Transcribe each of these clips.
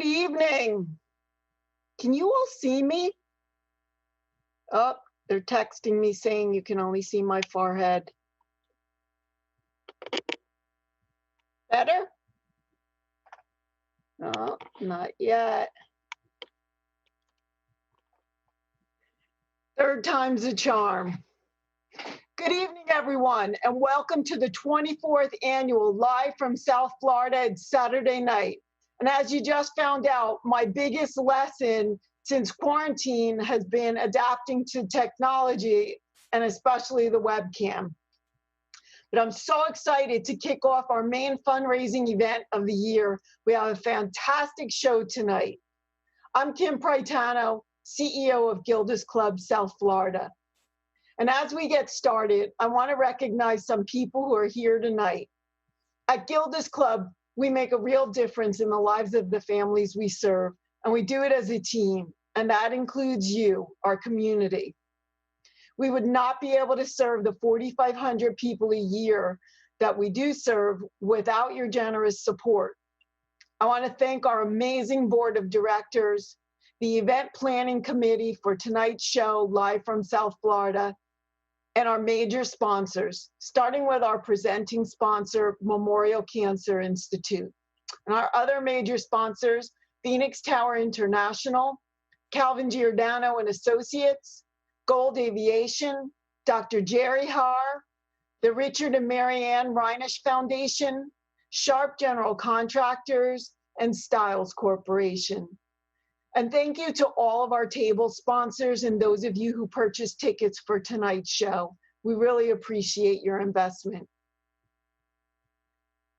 evening. Can you all see me? Oh, they're texting me saying you can only see my forehead. Better? No, not yet. Third time's a charm. Good evening, everyone, and welcome to the 24th annual Live from South Florida. It's Saturday night. And as you just found out, my biggest lesson since quarantine has been adapting to technology and especially the webcam. But I'm so excited to kick off our main fundraising event of the year. We have a fantastic show tonight. I'm Kim Praetano, CEO of Gilda's Club, South Florida. And as we get started, I want to recognize some people who are here tonight. At Gilda's Club, we make a real difference in the lives of the families we serve, and we do it as a team, and that includes you, our community. We would not be able to serve the 4,500 people a year that we do serve without your generous support. I want to thank our amazing board of directors, the event planning committee for tonight's show, Live from South Florida, and our major sponsors, starting with our presenting sponsor, Memorial Cancer Institute. And our other major sponsors, Phoenix Tower International, Calvin Giordano and Associates, Gold Aviation, Dr. Jerry Haar, the Richard and Marianne Reinisch Foundation, Sharp General Contractors, and Stiles Corporation. And thank you to all of our table sponsors and those of you who purchased tickets for tonight's show. We really appreciate your investment.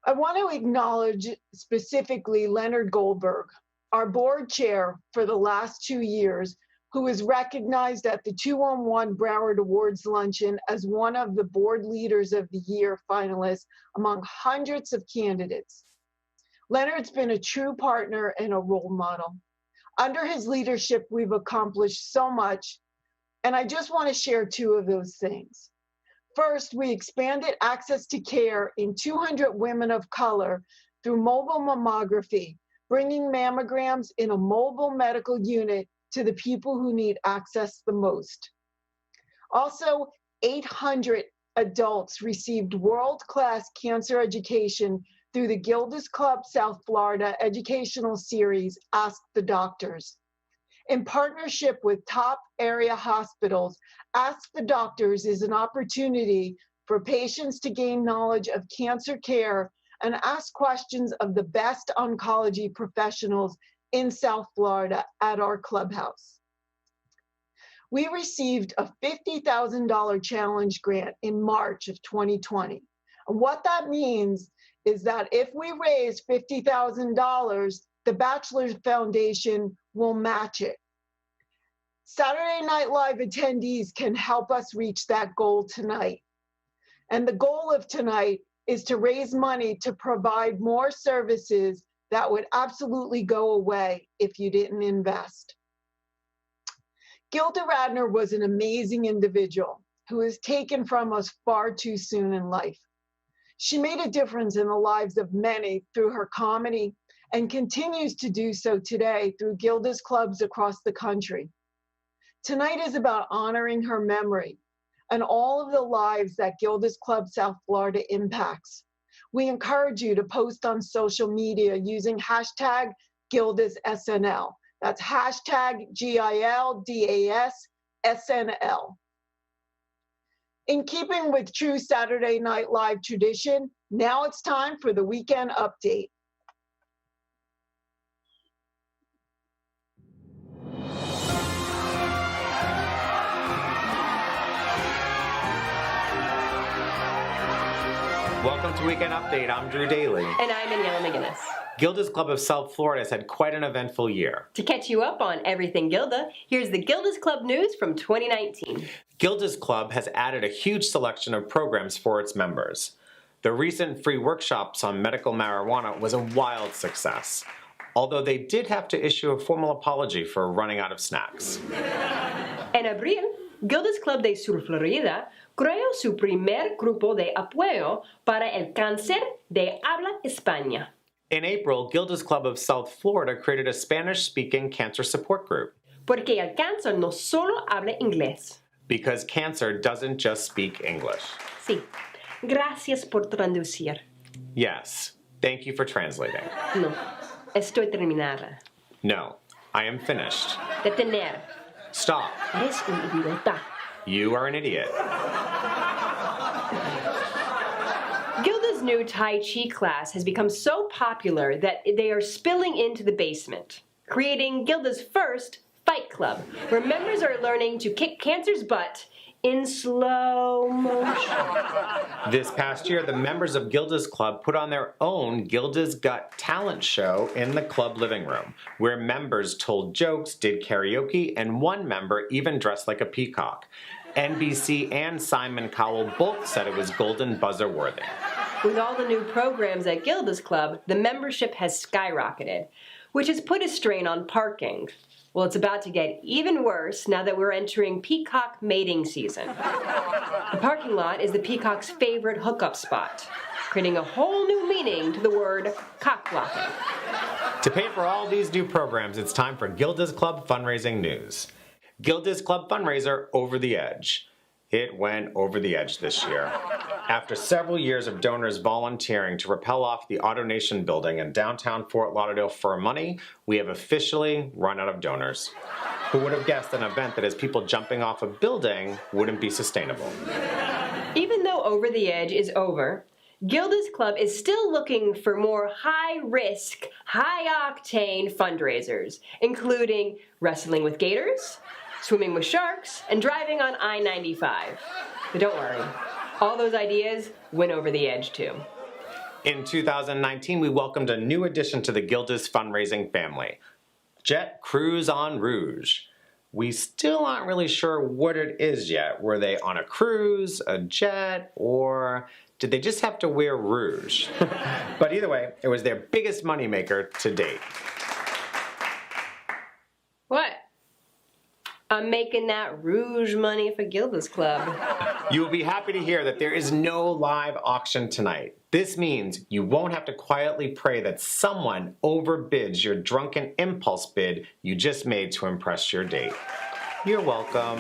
I want to acknowledge specifically Leonard Goldberg, our board chair for the last 2 years, who was recognized at the 2-on-1 Broward Awards Luncheon as one of the Board Leaders of the Year finalists among hundreds of candidates. Leonard's been a true partner and a role model. Under his leadership, we've accomplished so much, and I just want to share 2 of those things. First, we expanded access to care in 200 women of color through mobile mammography, bringing mammograms in a mobile medical unit to the people who need access the most. Also, 800 adults received world-class cancer education through the Gilda's Club South Florida educational series, Ask the Doctors. In partnership with top area hospitals, Ask the Doctors is an opportunity for patients to gain knowledge of cancer care and ask questions of the best oncology professionals in South Florida at our clubhouse. We received a $50,000 challenge grant in March of 2020. And what that means is that if we raise $50,000, the Bachelor's Foundation will match it. Saturday Night Live attendees can help us reach that goal tonight. And the goal of tonight is to raise money to provide more services that would absolutely go away if you didn't invest. Gilda Radner was an amazing individual who was taken from us far too soon in life. She made a difference in the lives of many through her comedy and continues to do so today through Gilda's clubs across the country. Tonight is about honoring her memory and all of the lives that Gilda's Club South Florida impacts. We encourage you to post on social media using hashtag GildasSNL. That's hashtag GILDASSNL. In keeping with true Saturday Night Live tradition, now it's time for the weekend update. Welcome to Weekend Update. I'm Drew Daly. And I'm Daniela McGinnis. Gilda's Club of South Florida has had quite an eventful year. To catch you up on everything Gilda, here's the Gilda's Club news from 2019. Gilda's Club has added a huge selection of programs for its members. The recent free workshops on medical marijuana was a wild success, although they did have to issue a formal apology for running out of snacks. En abril, Gilda's Club de Sur Florida creó su primer grupo de apoyo para el cáncer de habla hispana. In April, Gilda's Club of South Florida created a Spanish-speaking cancer support group. Porque el cáncer no solo habla inglés. Because cancer doesn't just speak English. Sí. Gracias por traducir. Yes. Thank you for translating. No. Estoy terminada. No. I am finished. Detener. Stop. Eres un idiota. You are an idiot. Gilda's new Tai Chi class has become so popular that they are spilling into the basement, creating Gilda's first Fight Club, where members are learning to kick cancer's butt in slow motion. This past year, the members of Gilda's Club put on their own Gilda's Got Talent show in the club living room, where members told jokes, did karaoke, and one member even dressed like a peacock. NBC and Simon Cowell both said it was Golden Buzzer worthy. With all the new programs at Gilda's Club, the membership has skyrocketed, which has put a strain on parking. Well, it's about to get even worse now that we're entering peacock mating season. The parking lot is the peacock's favorite hookup spot, creating a whole new meaning to the word cock-blocking. To pay for all these new programs, it's time for Gilda's Club fundraising news. Gilda's Club fundraiser, Over the Edge. It went over the edge this year. After several years of donors volunteering to rappel off the AutoNation building in downtown Fort Lauderdale for money, we have officially run out of donors. Who would have guessed an event that has people jumping off a building wouldn't be sustainable? Even though Over the Edge is over, Gilda's Club is still looking for more high-risk, high-octane fundraisers, including wrestling with gators, swimming with sharks, and driving on I-95. But don't worry, all those ideas went over the edge too. In 2019, we welcomed a new addition to the Gilda's fundraising family, Jet Cruise en Rouge. We still aren't really sure what it is yet. Were they on a cruise, a jet, or did they just have to wear rouge? But either way, it was their biggest moneymaker to date. What? I'm making that rouge money for Gilda's Club. You will be happy to hear that there is no live auction tonight. This means you won't have to quietly pray that someone overbids your drunken impulse bid you just made to impress your date. You're welcome.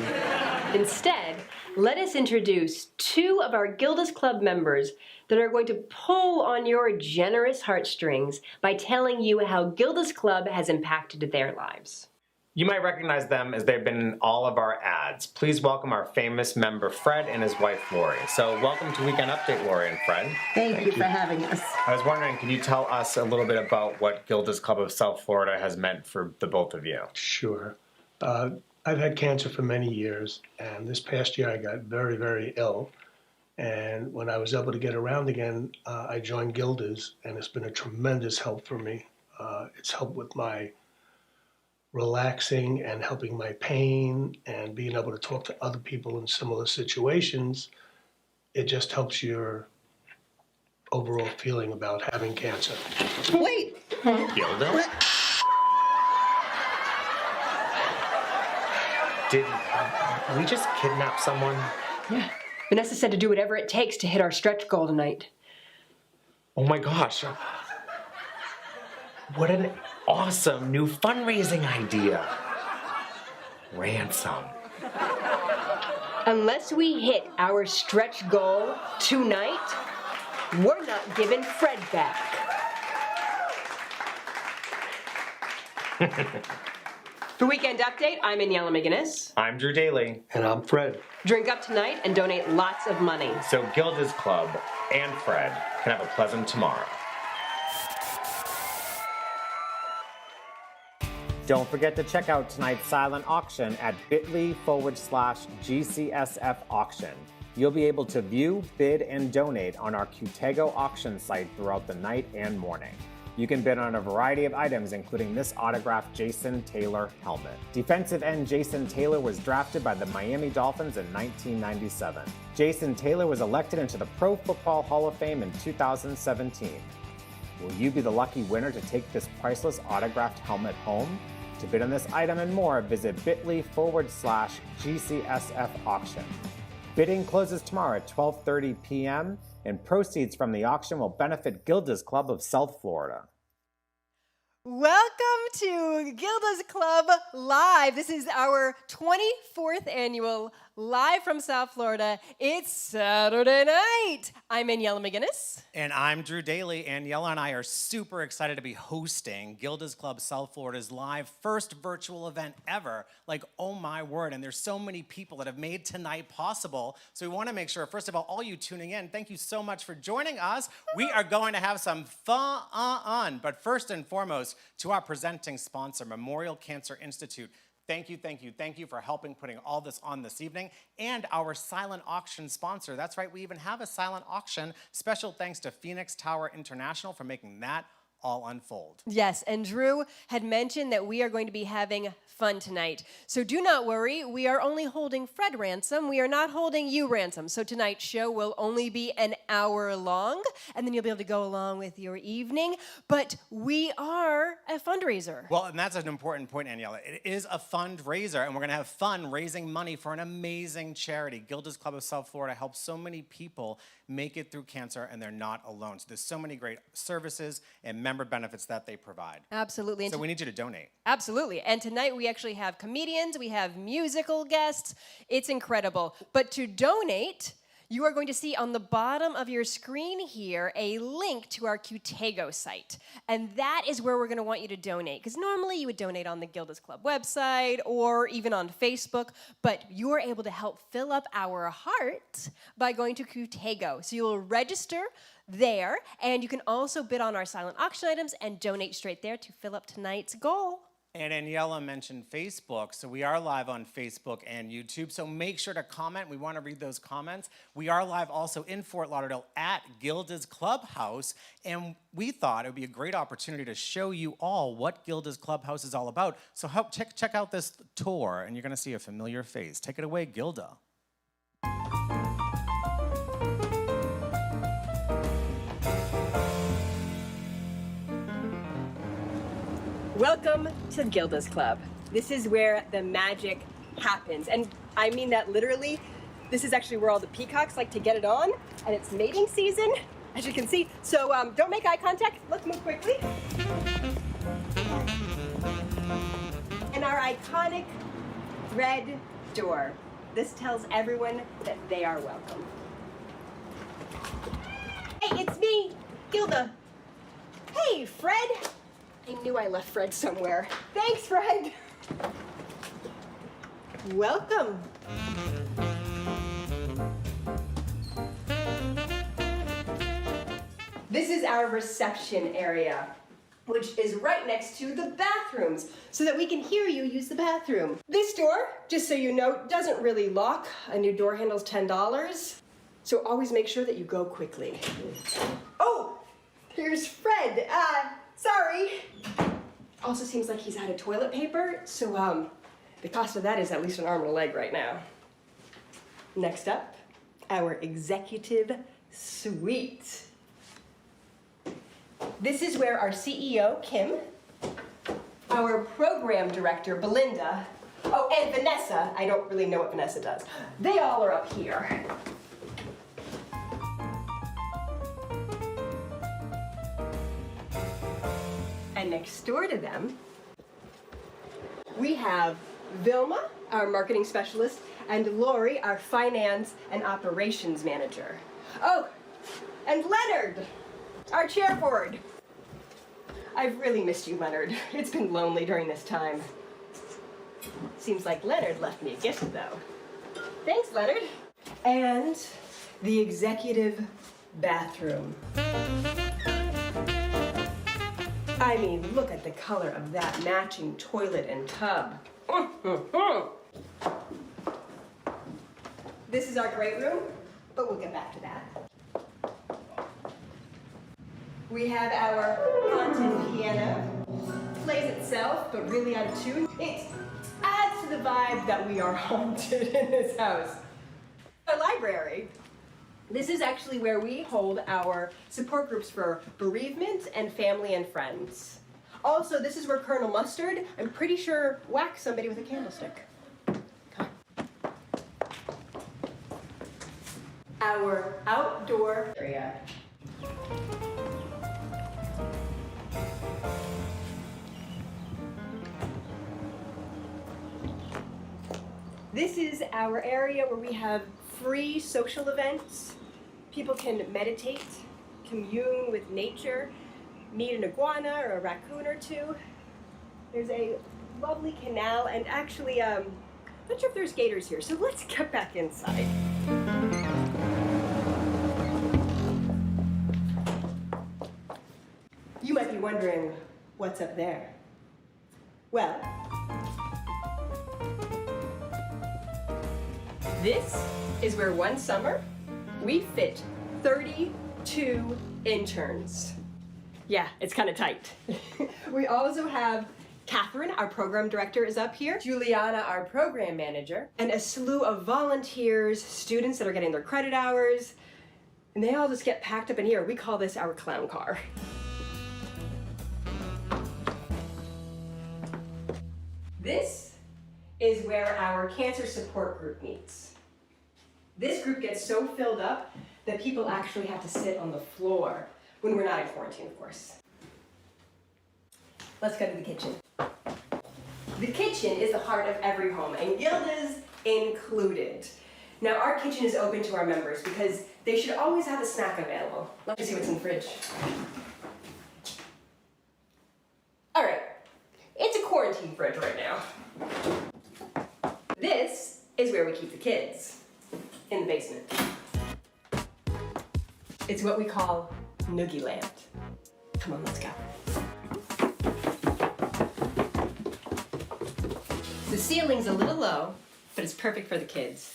Instead, let us introduce two of our Gilda's Club members that are going to pull on your generous heartstrings by telling you how Gilda's Club has impacted their lives. You might recognize them as they've been in all of our ads. Please welcome our famous member Fred and his wife Lori. So welcome to Weekend Update, Lori and Fred. Thank you for having us. I was wondering, can you tell us a little bit about what Gilda's Club of South Florida has meant for the both of you? Sure. I've had cancer for many years, and this past year I got very, very ill. And when I was able to get around again, I joined Gilda's, and it's been a tremendous help for me. It's helped with my relaxing and helping my pain and being able to talk to other people in similar situations. It just helps your overall feeling about having cancer. Wait. Gilda? What? Did we just kidnap someone? Yeah. Vanessa said to do whatever it takes to hit our stretch goal tonight. Oh my gosh. What an awesome new fundraising idea. Ransom. Unless we hit our stretch goal tonight, we're not giving Fred back. For Weekend Update, I'm Aniela McGinnis. I'm Drew Daly. And I'm Fred. Drink up tonight and donate lots of money. So Gilda's Club and Fred can have a pleasant tomorrow. Don't forget to check out tonight's silent auction at bit.ly/GCSF auction. You'll be able to view, bid, and donate on our Qtego auction site throughout the night and morning. You can bid on a variety of items, including this autographed Jason Taylor helmet. Defensive end Jason Taylor was drafted by the Miami Dolphins in 1997. Jason Taylor was elected into the Pro Football Hall of Fame in 2017. Will you be the lucky winner to take this priceless autographed helmet home? To bid on this item and more, visit bit.ly/GCSF auction. Bidding closes tomorrow at 12:30 p.m., and proceeds from the auction will benefit Gilda's Club of South Florida. Welcome to Gilda's Club Live. This is our 24th annual Live from South Florida. It's Saturday night. I'm Aniela McGinnis. And I'm Drew Daly. Aniela and I are super excited to be hosting Gilda's Club South Florida's live first virtual event ever. Like, oh my word. And there's so many people that have made tonight possible. So we want to make sure, first of all you tuning in, thank you so much for joining us. We are going to have some fun. But first and foremost, to our presenting sponsor, Memorial Cancer Institute. Thank you for helping putting all this on this evening. And our silent auction sponsor. That's right, we even have a silent auction. Special thanks to Phoenix Tower International for making that all unfold. Yes, and Drew had mentioned that we are going to be having fun tonight. So do not worry, we are only holding Fred ransom. We are not holding you ransom. So tonight's show will only be an hour long, and then you'll be able to go along with your evening. But we are a fundraiser. Well, and that's an important point, Aniela. It is a fundraiser, and we're going to have fun raising money for an amazing charity. Gilda's Club of South Florida helps so many people make it through cancer, and they're not alone. So there's so many great services and member benefits that they provide. Absolutely. So we need you to donate. Absolutely. And tonight we actually have comedians, we have musical guests. It's incredible. But to donate, you are going to see on the bottom of your screen here a link to our Qtego site. And that is where we're going to want you to donate. Because normally you would donate on the Gilda's Club website or even on Facebook, but you are able to help fill up our heart by going to Qtego. So you will register there, and you can also bid on our silent auction items and donate straight there to fill up tonight's goal. And Aniela mentioned Facebook, so we are live on Facebook and YouTube, so make sure to comment. We want to read those comments. We are live also in Fort Lauderdale at Gilda's Clubhouse, and we thought it would be a great opportunity to show you all what Gilda's Clubhouse is all about. So check out this tour, and you're going to see a familiar face. Take it away, Gilda. Welcome to Gilda's Club. This is where the magic happens. And I mean that literally. This is actually where all the peacocks like to get it on, and it's mating season, as you can see. So don't make eye contact. Let's move quickly. And our iconic red door. This tells everyone that they are welcome. Hey, it's me, Gilda. Hey, Fred. I knew I left Fred somewhere. Thanks, Fred. Welcome. This is our reception area, which is right next to the bathrooms, so that we can hear you use the bathroom. This door, just so you know, doesn't really lock. A new door handle's $10, so always make sure that you go quickly. Oh, here's Fred. Sorry. Also seems like he's out of toilet paper, so the cost of that is at least an arm and a leg right now. Next up, our executive suite. This is where our CEO, Kim, our program director, Belinda, oh, and Vanessa, I don't really know what Vanessa does. They all are up here. And next door to them, we have Vilma, our marketing specialist, and Lori, our finance and operations manager. Oh, and Leonard, our chairboard. I've really missed you, Leonard. It's been lonely during this time. Seems like Leonard left me a gift, though. Thanks, Leonard. And the executive bathroom. I mean, look at the color of that matching toilet and tub. This is our great room, but we'll get back to that. We have our haunted piano. Plays itself, but really out of tune. It adds to the vibe that we are haunted in this house. Our library. This is actually where we hold our support groups for bereavement and family and friends. Also, this is where Colonel Mustard, I'm pretty sure, whacked somebody with a candlestick. Our outdoor area. This is our area where we have free social events. People can meditate, commune with nature, meet an iguana or a raccoon or two. There's a lovely canal, and actually, I'm not sure if there's gators here, so let's get back inside. You might be wondering what's up there. Well, this is where one summer we fit 32 interns. Yeah, it's kind of tight. We also have Catherine, our program director, is up here. Juliana, our program manager. And a slew of volunteers, students that are getting their credit hours. And they all just get packed up in here. We call this our clown car. This is where our cancer support group meets. This group gets so filled up that people actually have to sit on the floor when we're not in quarantine, of course. Let's go to the kitchen. The kitchen is the heart of every home, and Gilda's included. Now, our kitchen is open to our members because they should always have a snack available. Let me see what's in the fridge. All right, it's a quarantine fridge right now. This is where we keep the kids, in the basement. It's what we call Noogie Land. Come on, let's go. The ceiling's a little low, but it's perfect for the kids.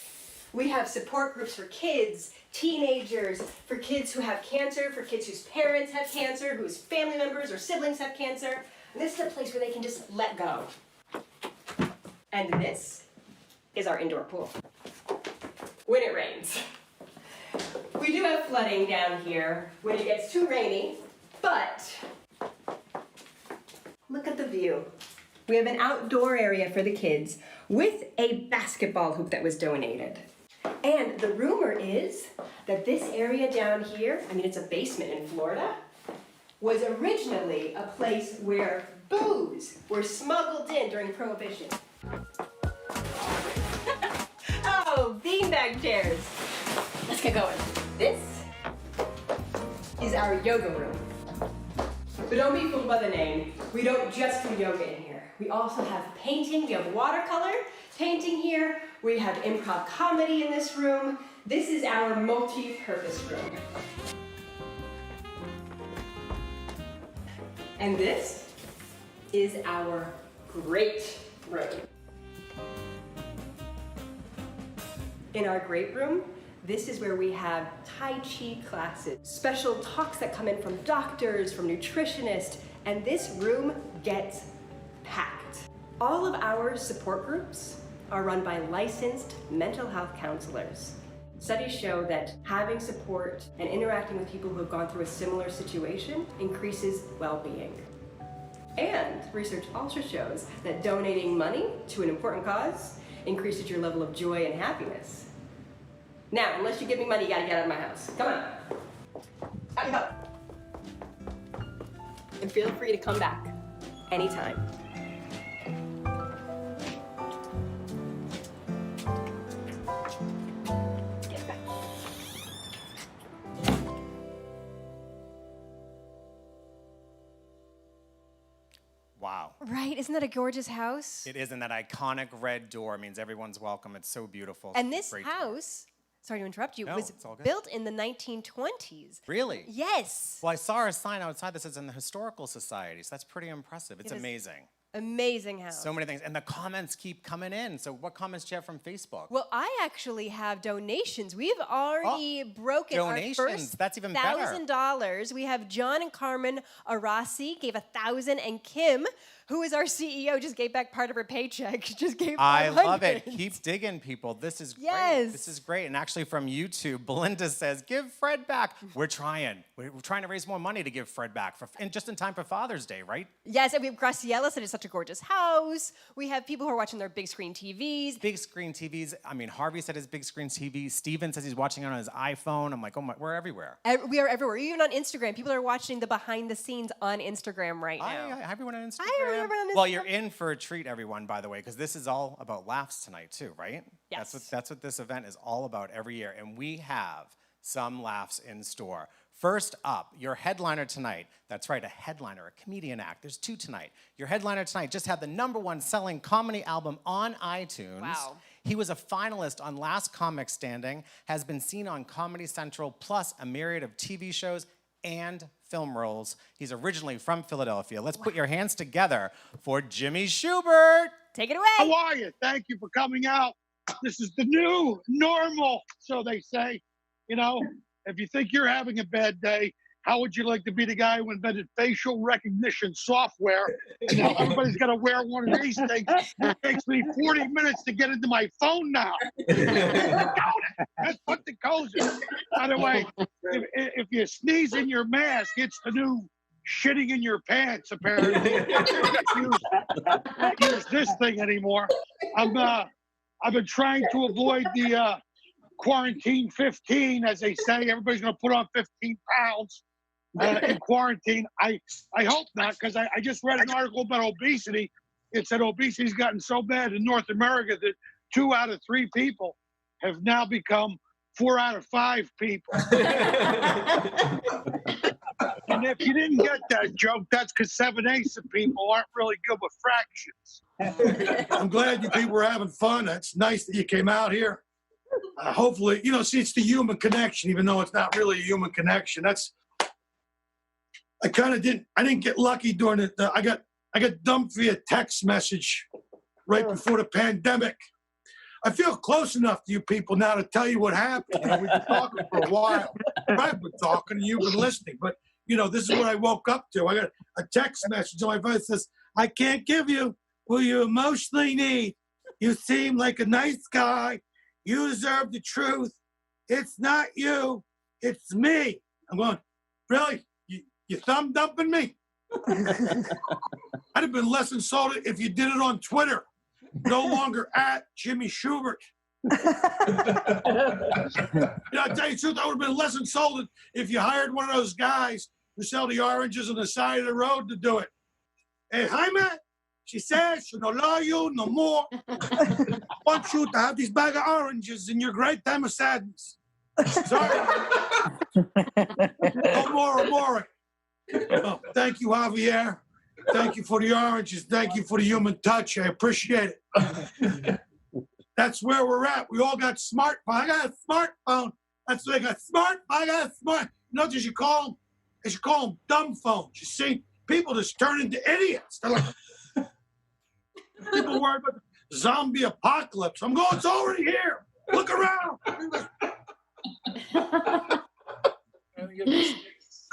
We have support groups for kids, teenagers, for kids who have cancer, for kids whose parents have cancer, whose family members or siblings have cancer. And this is a place where they can just let go. And this is our indoor pool. When it rains. We do have flooding down here when it gets too rainy, but look at the view. We have an outdoor area for the kids with a basketball hoop that was donated. And the rumor is that this area down here, I mean, it's a basement in Florida, was originally a place where booze were smuggled in during Prohibition. Oh, beanbag chairs. Let's get going. This is our yoga room. But don't be fooled by the name. We don't just do yoga in here. We also have painting. We have watercolor painting here. We have improv comedy in this room. This is our multi-purpose room. And this is our great room. In our great room, this is where we have Tai Chi classes, special talks that come in from doctors, from nutritionists, and this room gets packed. All of our support groups are run by licensed mental health counselors. Studies show that having support and interacting with people who have gone through a similar situation increases well-being. And research also shows that donating money to an important cause increases your level of joy and happiness. Now, unless you give me money, you gotta get out of my house. Come on. Out you go. And feel free to come back anytime. Get back. Wow. Right, isn't that a gorgeous house? It is, and that iconic red door means everyone's welcome. It's so beautiful. And this Great tour. house, sorry to interrupt you, No, was it's all good. built in the 1920s. Really? Yes. Well, I saw a sign outside that says in the Historical Society, so that's pretty impressive. It's It is amazing. Amazing house. So many things. And the comments keep coming in. So what comments do you have from Facebook? Well, I actually have donations. We've already broken donations. our first That's even better. $1,000. We have John and Carmen Arasi gave $1,000, and Kim, who is our CEO, just gave back part of her paycheck. Just gave I love 500. it. Keep digging, people. This is great. Yes. This is great. And actually from YouTube, Belinda says, give Fred back. We're trying. We're trying to raise more money to give Fred back, and just in time for Father's Day, right? Yes, and we have Graciela said it's such a gorgeous house. We have people who are watching their big screen TVs. Big screen TVs. I mean, Harvey said his big screen TV. Steven says he's watching it on his iPhone. I'm like, oh my, we're everywhere. We are everywhere. Even on Instagram. People are watching the behind the scenes on Instagram right now. Hi, everyone on Instagram. Hi, everyone on this Well, you're in for a treat, everyone, by the way, because this is all about laughs tonight, too, right? Yes. That's what this event is all about every year, and we have some laughs in store. First up, your headliner tonight. That's right, a headliner, a comedian act. There's 2 tonight. Your headliner tonight just had the #1 selling comedy album on iTunes. Wow. He was a finalist on Last Comic Standing, has been seen on Comedy Central, plus a myriad of TV shows and film roles. He's originally from Philadelphia. Let's put your hands together for Jimmy Shubert. Take it How away. are you? Thank you for coming out. This is the new normal, so they say. You know, if you think you're having a bad day, how would you like to be the guy who invented facial recognition software? And now everybody's got to wear one of these things. It takes me 40 minutes to get into my phone now. That's what the code is. By the way, if you sneeze in your mask, it's the new shitting in your pants, apparently. Can't use this thing anymore. I've been trying to avoid the quarantine 15, as they say. Everybody's going to put on 15 pounds in quarantine. I hope not, because I just read an article about obesity. It said obesity's gotten so bad in North America that 2 out of 3 people have now become 4 out of 5 people. And if you didn't get that joke, that's because 7/8 of people aren't really good with fractions. I'm glad you people were having fun. It's nice that you came out here. Hopefully, see, it's the human connection, even though it's not really a human connection. I didn't get lucky during it. I got dumped via text message right before the pandemic. I feel close enough to you people now to tell you what happened. We've been talking for a while. I've been talking and you've been listening, but this is what I woke up to. I got a text message on my phone that says, "I can't give you what you emotionally need. You seem like a nice guy. You deserve the truth. It's not you. It's me." I'm going, really? You thumb dumping me? I'd have been less insulted if you did it on Twitter. No longer at Jimmy Shubert. I'll tell you the truth, I would have been less insulted if you hired one of those guys who sell the oranges on the side of the road to do it. "Hey, Jaime," she says, "she no love you no more. I want you to have these bag of oranges in your great time of sadness." Sorry. No more amore. Oh, thank you, Javier. Thank you for the oranges. Thank you for the human touch. I appreciate it. That's where we're at. We all got smartphone. I got a smartphone. That's what I got. I got a smart. They should call them. They should call them dumb phones. You see, people just turn into idiots. They're like, people worry about the zombie apocalypse. I'm going, it's already here. Look around.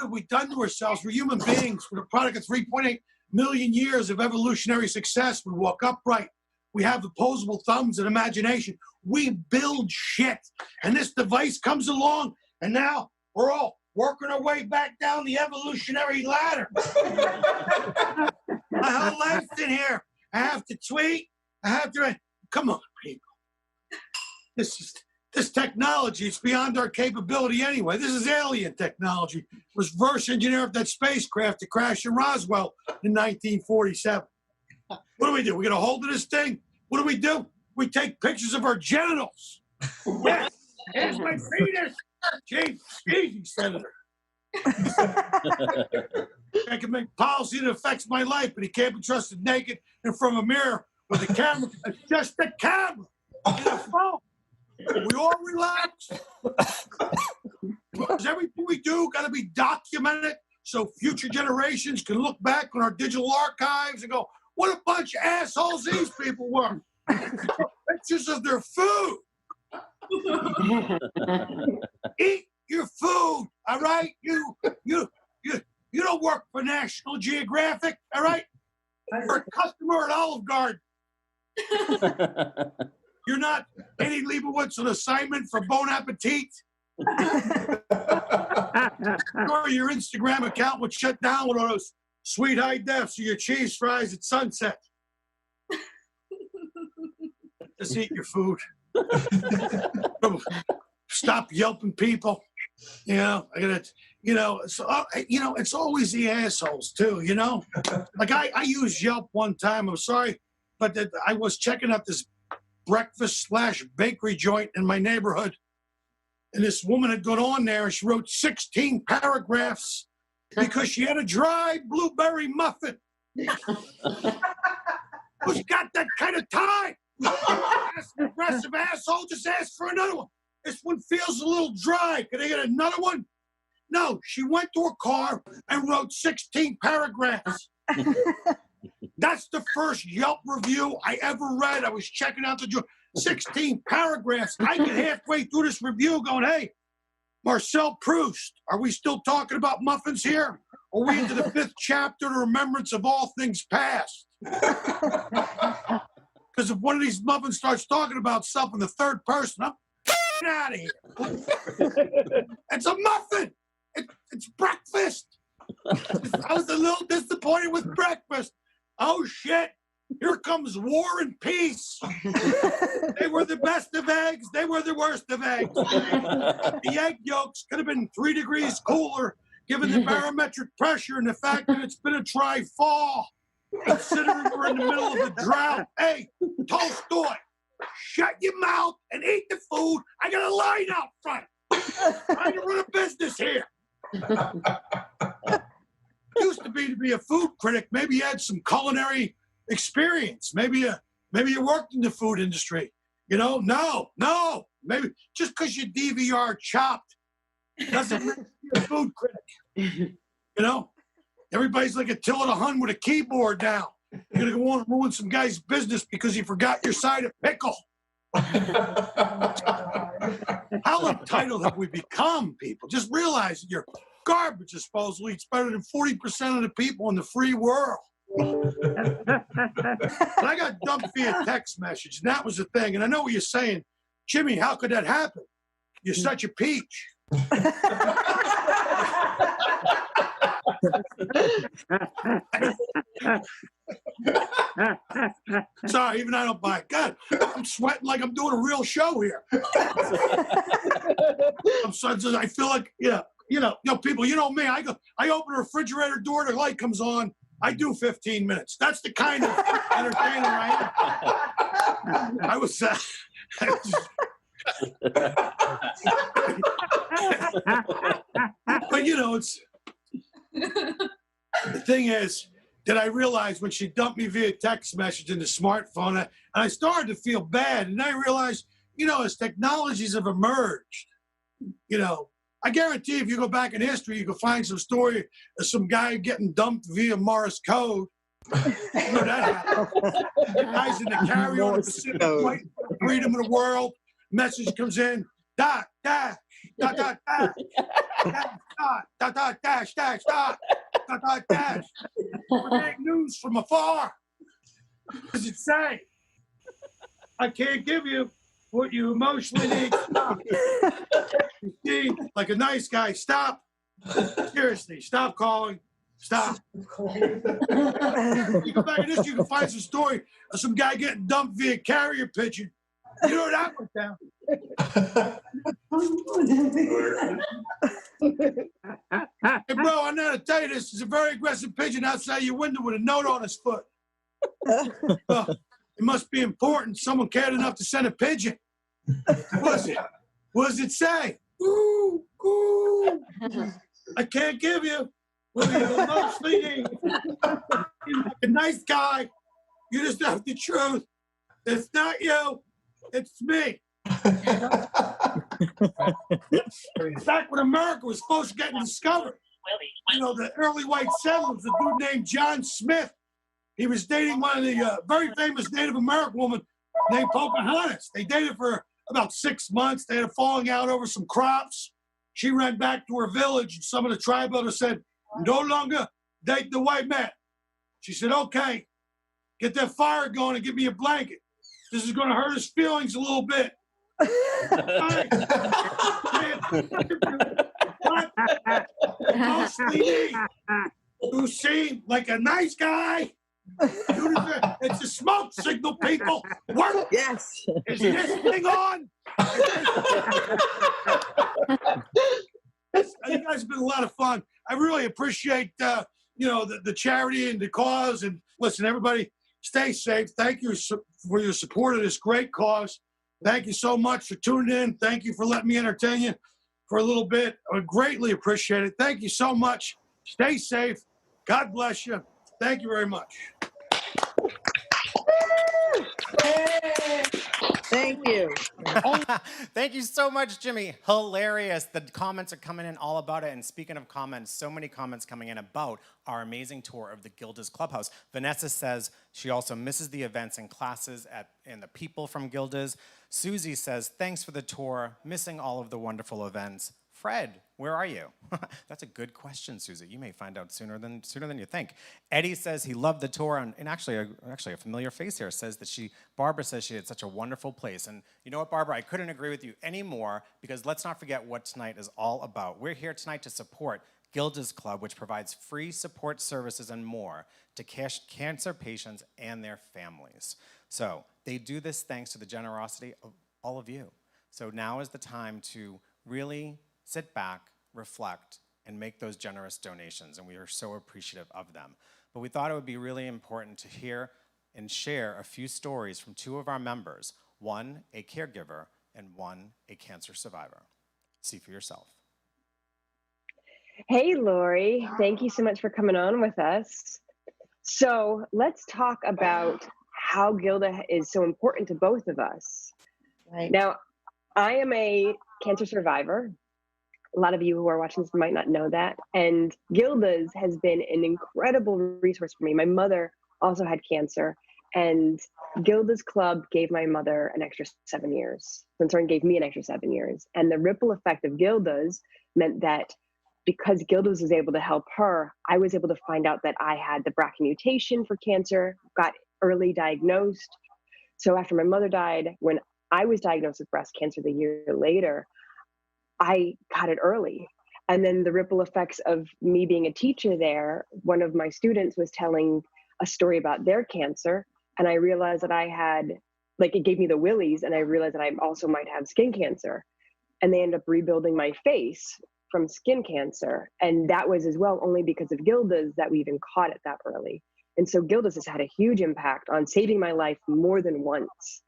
What have we done to ourselves? We're human beings. We're the product of 3.8 million years of evolutionary success. We walk upright. We have opposable thumbs and imagination. We build shit. And this device comes along, and now we're all working our way back down the evolutionary ladder. My whole life's in here. I have to tweet. I have to. Come on, people. This technology is beyond our capability anyway. This is alien technology. It was reverse engineered that spacecraft to crash in Roswell in 1947. What do? We get a hold of this thing. What do? We take pictures of our genitals. Yes, here's my penis. Gee, easy, Senator. I can make policy that affects my life, but he can't be trusted naked in front of a mirror with a camera. It's just a camera and a phone. We all relax. Because everything we do got to be documented so future generations can look back on our digital archives and go, what a bunch of assholes these people were. Pictures of their food. Eat your food, all right? You don't work for National Geographic, all right? You're a customer at Olive Garden. You're not Eddie Leibowitz on assignment for Bon Appetit. Or your Instagram account would shut down with all those sweet high defs of your cheese fries at sunset. Just eat your food. Stop yelping people. So it's always the assholes too. Like I used Yelp one time. I'm sorry, but I was checking out this breakfast/bakery joint in my neighborhood, and this woman had gone on there and she wrote 16 paragraphs because she had a dry blueberry muffin. Who's got that kind of time? Ask an aggressive asshole, just ask for another one. This one feels a little dry. Can I get another one? No, she went to her car and wrote 16 paragraphs. That's the first Yelp review I ever read. I was checking out the joint. 16 paragraphs. I get halfway through this review going, hey, Marcel Proust, are we still talking about muffins here? Are we into the 5th chapter, the remembrance of all things past? Because if one of these muffins starts talking about stuff in the 3rd person, I'm out of here. It's a muffin. It's breakfast. I was a little disappointed with breakfast. Oh, shit. Here comes war and peace. They were the best of eggs. They were the worst of eggs. The egg yolks could have been 3 degrees cooler given the barometric pressure and the fact that it's been a dry fall. Considering we're in the middle of a drought. Hey, Tolstoy, shut your mouth and eat the food. I got a line out front. Trying to run a business here. Used to be a food critic. Maybe you had some culinary experience. Maybe you worked in the food industry. No. Maybe just because you DVR Chopped doesn't make you a food critic. Everybody's like Attila the Hun with a keyboard now. You're gonna go on and ruin some guy's business because you forgot your side of pickle. How entitled have we become, people? Just realize that your garbage disposal eats better than 40% of the people in the free world. But I got dumped via text message, and that was the thing. And I know what you're saying. Jimmy, how could that happen? You're such a peach. Sorry, even I don't buy it. God, I'm sweating like I'm doing a real show here. I'm sorry, I feel like, people, you know me. I open a refrigerator door, the light comes on. I do 15 minutes. That's the kind of entertainer I am. I was. But it's. The thing is that I realized when she dumped me via text message in the smartphone, and I started to feel bad. And I realized, as technologies have emerged, I guarantee if you go back in history, you can find some story of some guy getting dumped via Morse code. That happened. The guy's in the carrier on the Pacific Flight, freedom of the world. Message comes in. Dot, dash, dot, dot, dash. Dot, dot, dash, dash, dot, dot, dot, dash. Big news from afar. What does it say? I can't give you what you emotionally need. Stop. You see, like a nice guy, stop. Seriously, stop calling. Stop. You go back in this, you can find some story of some guy getting dumped via carrier pigeon. You know that went down. Hey, bro, I'm going to tell you this. Is a very aggressive pigeon outside your window with a note on his foot. It must be important. Someone cared enough to send a pigeon. What does it say? Ooh, ooh. I can't give you what you emotionally need. You're a nice guy. You just have the truth. It's not you. It's me. Back when America was first getting discovered, the early white settlers, a dude named John Smith, he was dating one of the very famous Native American woman named Pocahontas. They dated for about 6 months. They had a falling out over some crops. She ran back to her village, and some of the tribe elders said, no longer date the white man. She said, okay, get that fire going and give me a blanket. This is going to hurt his feelings a little bit. Mostly me, who seemed like a nice guy. It's a smoke signal, people. Work. Yes. Is this thing on? You guys have been a lot of fun. I really appreciate, the charity and the cause. And listen, everybody, stay safe. Thank you for your support of this great cause. Thank you so much for tuning in. Thank you for letting me entertain you for a little bit. I greatly appreciate it. Thank you so much. Stay safe. God bless you. Thank you very much. Thank you. Thank you so much, Jimmy. Hilarious. The comments are coming in all about it. And speaking of comments, so many comments coming in about our amazing tour of the Gilda's Clubhouse. Vanessa says she also misses the events and classes and the people from Gilda's. Susie says, thanks for the tour, missing all of the wonderful events. Fred, where are you? That's a good question, Susie. You may find out sooner than you think. Eddie says he loved the tour, and actually a familiar face here says that Barbara says she had such a wonderful place. And you know what, Barbara, I couldn't agree with you anymore, because let's not forget what tonight is all about. We're here tonight to support Gilda's Club, which provides free support services and more to cancer patients and their families. So they do this thanks to the generosity of all of you. So now is the time to really sit back, reflect, and make those generous donations, and we are so appreciative of them. But we thought it would be really important to hear and share a few stories from two of our members, one a caregiver and one a cancer survivor. See for yourself. Hey, Lori, thank you so much for coming on with us. So let's talk about how Gilda is so important to both of us. Right. Now, I am a cancer survivor. A lot of you who are watching this might not know that. And Gilda's has been an incredible resource for me. My mother also had cancer, and Gilda's Club gave my mother an extra 7 years. In turn, gave me an extra 7 years. And the ripple effect of Gilda's meant that because Gilda's was able to help her, I was able to find out that I had the BRCA mutation for cancer, got early diagnosed. So after my mother died, when I was diagnosed with breast cancer the year later, I got it early. And then the ripple effects of me being a teacher there, one of my students was telling a story about their cancer. And I realized that I had, it gave me the willies, and I realized that I also might have skin cancer. And they ended up rebuilding my face from skin cancer. And that was as well only because of Gilda's that we even caught it that early. And so Gilda's has had a huge impact on saving my life more than once.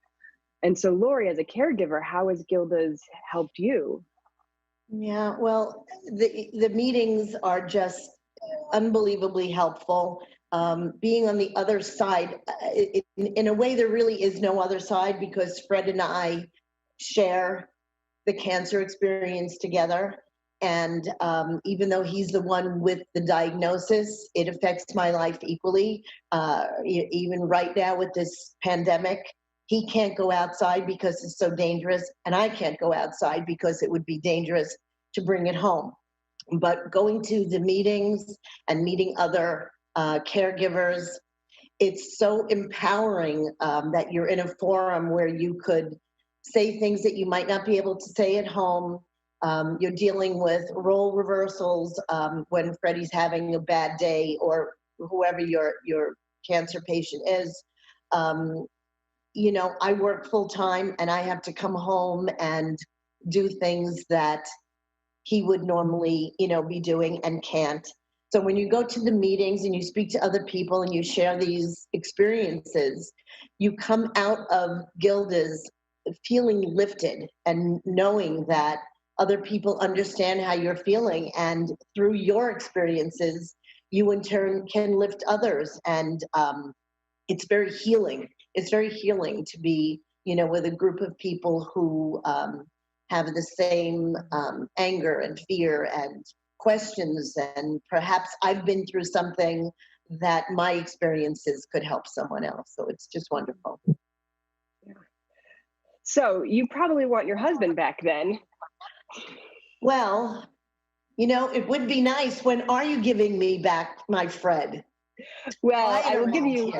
And so Lori, as a caregiver, how has Gilda's helped you? Yeah, well, the meetings are just unbelievably helpful. Being on the other side, in a way, there really is no other side, because Fred and I share the cancer experience together. And even though he's the one with the diagnosis, it affects my life equally. Even right now with this pandemic, he can't go outside because it's so dangerous, and I can't go outside because it would be dangerous to bring it home. But going to the meetings and meeting other caregivers, it's so empowering that you're in a forum where you could say things that you might not be able to say at home. You're dealing with role reversals when Freddie's having a bad day, or whoever your cancer patient is. I work full time, and I have to come home and do things that he would normally, be doing and can't. So when you go to the meetings and you speak to other people and you share these experiences, you come out of Gilda's feeling lifted and knowing that other people understand how you're feeling, and through your experiences, you in turn can lift others. And it's very healing. It's very healing to be, with a group of people who have the same anger and fear and questions. And perhaps I've been through something that my experiences could help someone else. So it's just wonderful. Yeah. So you probably want your husband back then. Well, it would be nice. When are you giving me back my Fred? Well, I will give you,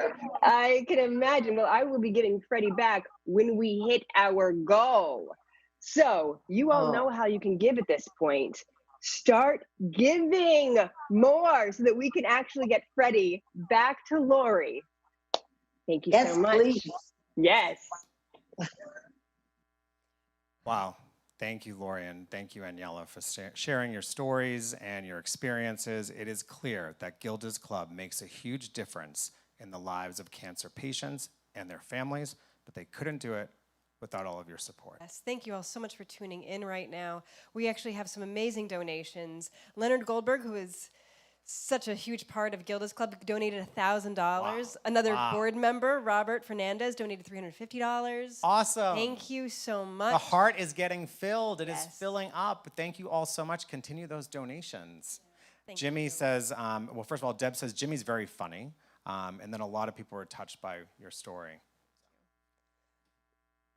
I can imagine. Well, I will be getting Freddie back when we hit our goal. So you all know how you can give at this point. Start giving more so that we can actually get Freddie back to Lori. Thank you so much. Please. Yes. Wow. Thank you, Lori, and thank you, Aniela, for sharing your stories and your experiences. It is clear that Gilda's Club makes a huge difference in the lives of cancer patients and their families, but they couldn't do it without all of your support. Yes, thank you all so much for tuning in right now. We actually have some amazing donations. Leonard Goldberg, who is such a huge part of Gilda's Club, donated $1,000. Wow. Another board member, Robert Fernandez, donated $350. Awesome. Thank you so much. The heart is getting filled. It is filling up. Thank you all so much. Continue those donations. Jimmy says, well, first of all, Deb says Jimmy's very funny. And then a lot of people were touched by your story.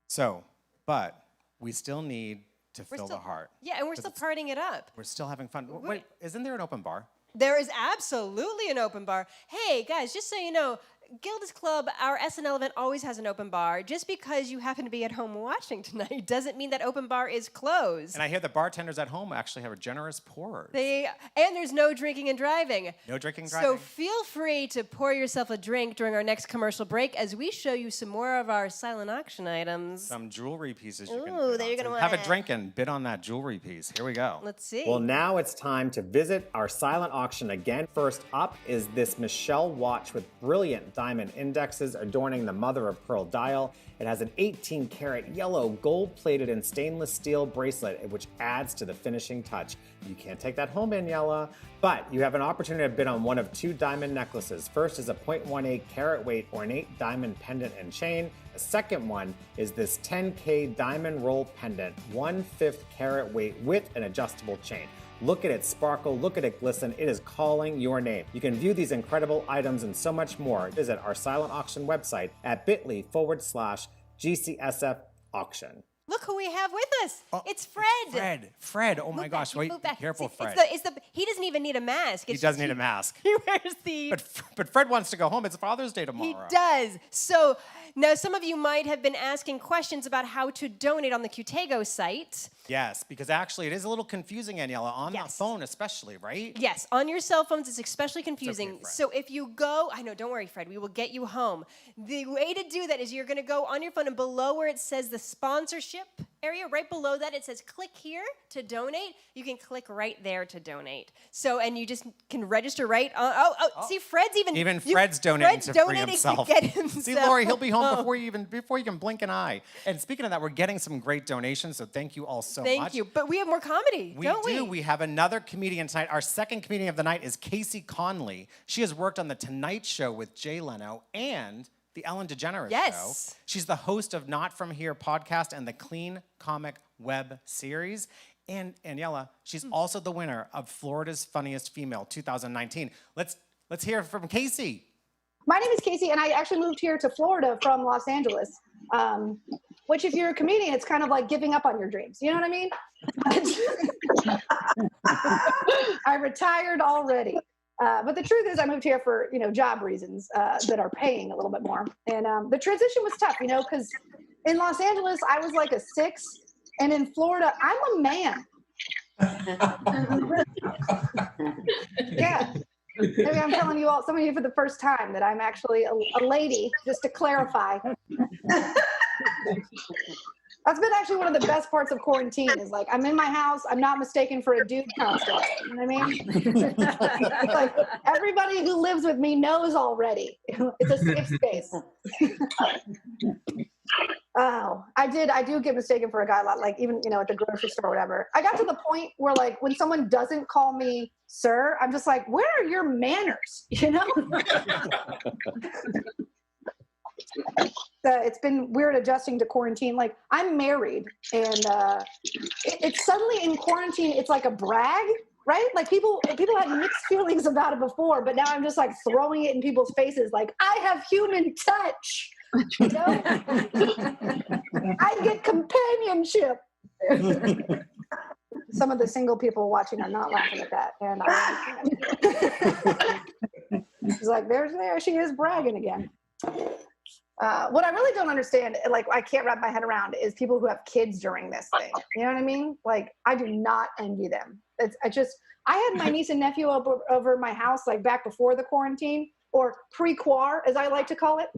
So, but we still need to fill the heart. Yeah, and we're still partying it up. We're still having fun. Wait, isn't there an open bar? There is absolutely an open bar. Hey, guys, just so you know, Gilda's Club, our SNL event always has an open bar. Just because you happen to be at home watching tonight doesn't mean that open bar is closed. And I hear the bartenders at home actually have a generous pour. And there's no drinking and driving. No drinking and driving. So feel free to pour yourself a drink during our next commercial break as we show you some more of our silent auction items. Some jewelry pieces you can bid that you're gonna want. Have a drink and bid on that jewelry piece. Here we go. Let's see. Well, now it's time to visit our silent auction again. First up is this Michelle watch with brilliant diamond indexes adorning the mother of pearl dial. It has an 18-karat yellow gold-plated and stainless steel bracelet, which adds to the finishing touch. You can't take that home, Daniela, but you have an opportunity to bid on one of two diamond necklaces. First is a 0.18 carat weight ornate diamond pendant and chain. The second one is this 10K diamond roll pendant, 1/5 carat weight with an adjustable chain. Look at it sparkle, look at it glisten, it is calling your name. You can view these incredible items and so much more. Visit our silent auction website at bit.ly/GCSF auction. Look who we have with us. Oh, it's Fred. Fred. Oh my gosh. Wait, be careful, Fred. He doesn't even need a mask. He does need a mask. He wears the... But Fred wants to go home. It's Father's Day tomorrow. He does. So now some of you might have been asking questions about how to donate on the Qtego site. Yes, because actually it is a little confusing, Aniela, on that phone especially, right? Yes, on your cell phones it's especially confusing. It's okay, so if you go, I know, don't worry, Fred, we will get you home. The way to do that is you're going to go on your phone and below where it says the sponsorship area, right below that it says click here to donate. You can click right there to donate. So, and you just can register right on, see, Fred's even Fred's donating to free himself. To get himself. See, Lori, he'll be home before you can blink an eye. And speaking of that, we're getting some great donations, so thank you all so much. Thank you. But we have more comedy, don't we? We have another comedian tonight. Our second comedian of the night is Kaycee Conlee. She has worked on The Tonight Show with Jay Leno and The Ellen DeGeneres Show. She's the host of Not From Here podcast and the Clean Comic web series. And Aniela, she's also the winner of Florida's Funniest Female 2019. Let's hear from Kaycee. My name is Kaycee, and I actually moved here to Florida from Los Angeles. Which, if you're a comedian, it's kind of like giving up on your dreams. You know what I mean? I retired already. But the truth is, I moved here for job reasons that are paying a little bit more. And the transition was tough, because in Los Angeles I was like a 6, and in Florida I'm a man. Yeah. Maybe I'm telling you all, some of you for the first time, that I'm actually a lady, just to clarify. That's been actually one of the best parts of quarantine, is like, I'm in my house, I'm not mistaken for a dude constantly. You know what I mean? Like, everybody who lives with me knows already. It's a safe space. Oh, I do get mistaken for a guy a lot, like even, at the grocery store or whatever. I got to the point where, like, when someone doesn't call me sir, I'm just like, where are your manners? It's been weird adjusting to quarantine. Like, I'm married, and it's suddenly in quarantine, it's like a brag, right? Like, people had mixed feelings about it before, but now I'm just like throwing it in people's faces, like, I have human touch. I get companionship. Some of the single people watching are not laughing at that, and it's like, there she is bragging again. What I really don't understand, like, I can't wrap my head around, is people who have kids during this thing. You know what I mean? Like, I do not envy them. I had my niece and nephew over my house, like, back before the quarantine, or pre-quar, as I like to call it.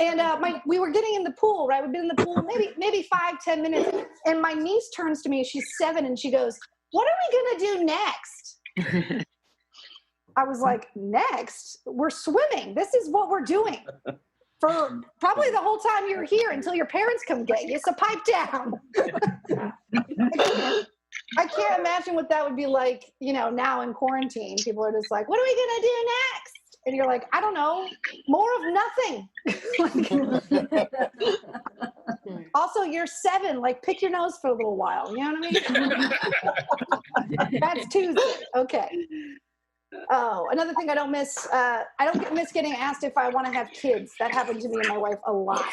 And we were getting in the pool, right? We've been in the pool maybe 5-10 minutes. And my niece turns to me, she's 7, and she goes, "What are we gonna do next?" I was like, "Next? We're swimming. This is what we're doing for probably the whole time you're here until your parents come get you. So pipe down." I can't imagine what that would be like, now in quarantine. People are just like, "What are we gonna do next?" And you're like, "I don't know, more of nothing." Also, you're 7, like pick your nose for a little while. You know what I mean? That's Tuesday. Okay. Oh, another thing I don't miss, I don't miss getting asked if I want to have kids. That happened to me and my wife a lot.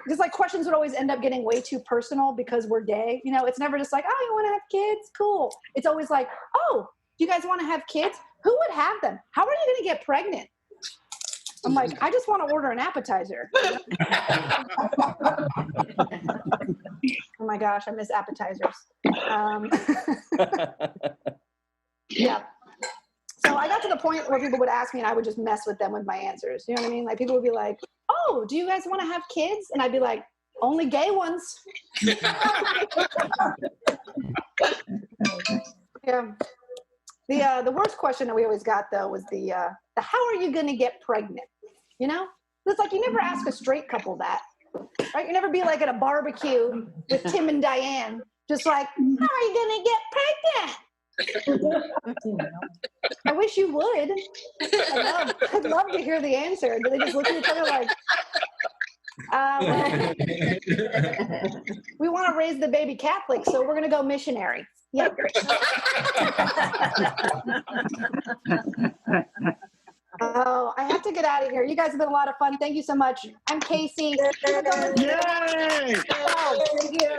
Because like questions would always end up getting way too personal because we're gay. It's never just like, "Oh, you want to have kids? Cool." It's always like, "Oh, do you guys want to have kids? Who would have them? How are you going to get pregnant?" I'm like, "I just want to order an appetizer." Oh my gosh, I miss appetizers. Yeah. So I got to the point where people would ask me and I would just mess with them with my answers. You know what I mean? Like people would be like, "Oh, do you guys want to have kids?" And I'd be like, "Only gay ones." Yeah. The worst question that we always got though was the "How are you going to get pregnant?" It's like you never ask a straight couple that, right? You never be like at a barbecue with Tim and Diane, just like, "How are you going to get pregnant?" I wish you would. I'd love to hear the answer. Do they just look at each other like, "We want to raise the baby Catholic, so we're going to go missionary." Yeah. Oh, I have to get out of here. You guys have been a lot of fun. Thank you so much. I'm Kaycee. Yay! Oh, thank you.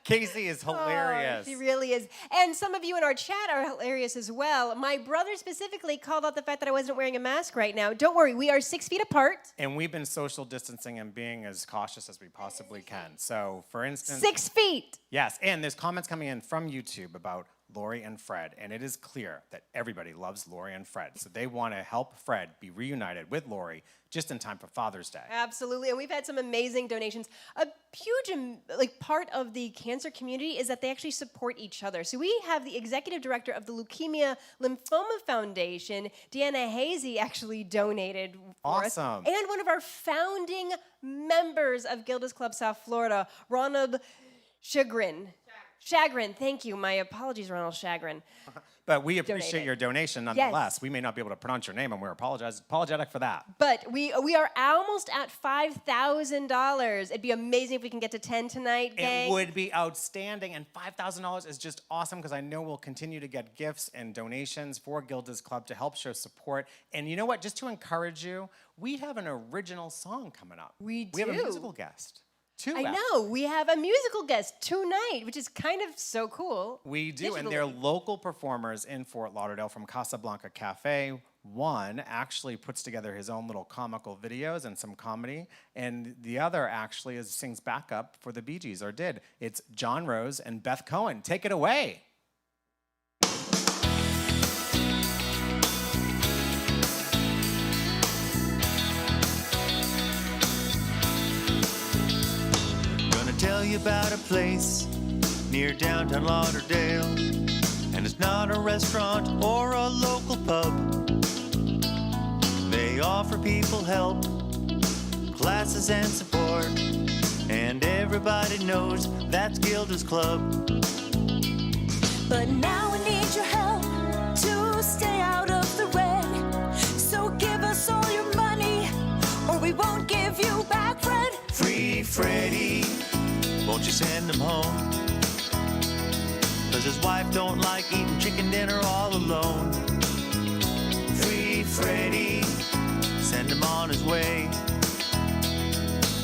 Kaycee is hilarious. Oh, she really is. And some of you in our chat are hilarious as well. My brother specifically called out the fact that I wasn't wearing a mask right now. Don't worry, we are 6 feet apart. And we've been social distancing and being as cautious as we possibly can. So, for instance... 6 feet. Yes, and there's comments coming in from YouTube about Lori and Fred, and it is clear that everybody loves Lori and Fred. So they want to help Fred be reunited with Lori just in time for Father's Day. Absolutely, and we've had some amazing donations. A huge part of the cancer community is that they actually support each other. So we have the executive director of the Leukemia Lymphoma Foundation, Deanna Hazy, actually donated for us. Awesome. And one of our founding members of Gilda's Club South Florida, Ronald Chagrin, thank you. My apologies, Ronald Chagrin. But we appreciate your donation nonetheless. Yes. We may not be able to pronounce your name, and we're apologetic for that. But we are almost at $5,000. It'd be amazing if we can get to 10 tonight, gang. It would be outstanding, and $5,000 is just awesome because I know we'll continue to get gifts and donations for Gilda's Club to help show support. And you know what? Just to encourage you, we have an original song coming up. We do. We have a musical guest. I know. We have a musical guest tonight, which is kind of so cool. We do, and they're local performers in Fort Lauderdale from Casablanca Cafe. One actually puts together his own little comical videos and some comedy, and the other actually sings backup for the Bee Gees, or did. It's John Rose and Beth Cohen. Take it away. Tell you about a place near downtown Lauderdale, and it's not a restaurant or a local pub. They offer people help, classes and support, and everybody knows that's Gilda's Club. But now we need your help to stay out of the red, so give us all your money or we won't give you back, Fred. Free Freddie, won't you send him home? 'Cause his wife don't like eating chicken dinner all alone. Free Freddie, send him on his way.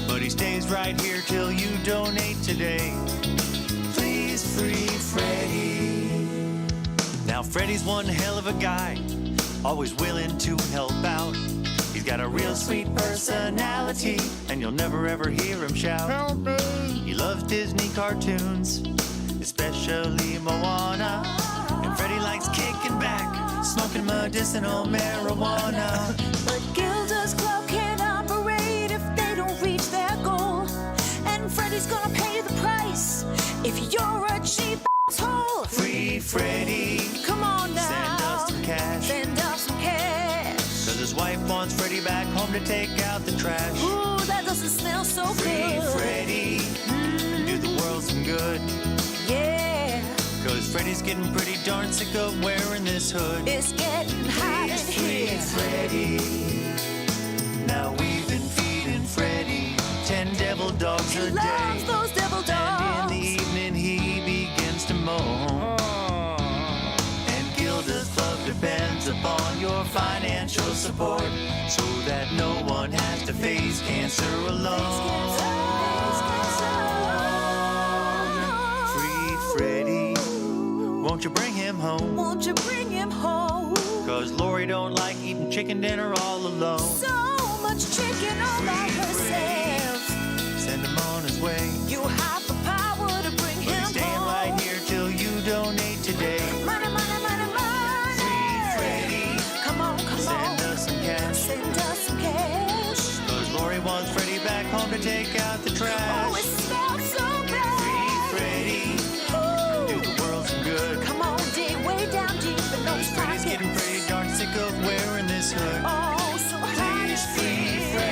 But he stays right here till you donate today. Please, free Freddie. Now Freddie's one hell of a guy, always willing to help out. He's got a real sweet personality, and you'll never ever hear him shout. Help me. He loves Disney cartoons, especially Moana. And Freddie likes kicking back, smoking marijuana. medicinal marijuana. But Gilda's club can't operate if they don't reach their goal. And Freddie's gonna pay the price if you're a cheap asshole. Free Freddie, Come on now. send us some cash. Send us some cash. Cause his wife wants Freddie back home to take out the trash. Ooh, that doesn't smell so Free good. Freddie, and do the world some good. Yeah, Cause Freddie's getting pretty darn sick of wearing this hood. it's getting hot in Free here. Freddie. Now we've been feeding Freddie 10 devil dogs He a loves day. those devil dogs. And in the evening he begins to moan. And Gilda's club depends upon your financial support so that no one has to face cancer alone. Free Freddie, won't you bring him home? Won't you bring him home? Cause Lori don't like eating chicken dinner all alone. So much chicken all by herself. Send him on his way. You have the power to bring But him he's staying home. right here till you donate today. Money, money, money, money. Free Freddie, Come on, come send on. us some cash. Send us some cash. Cause Lori wants Freddie back home to take out the Oh, it trash. smells so Free bad. Freddie, do Ooh. the world some good. Come on, dig way down deep in those Cause Freddie's getting pockets. pretty darn sick of wearing this hood. Oh, so hot Please, in Free here. Freddie.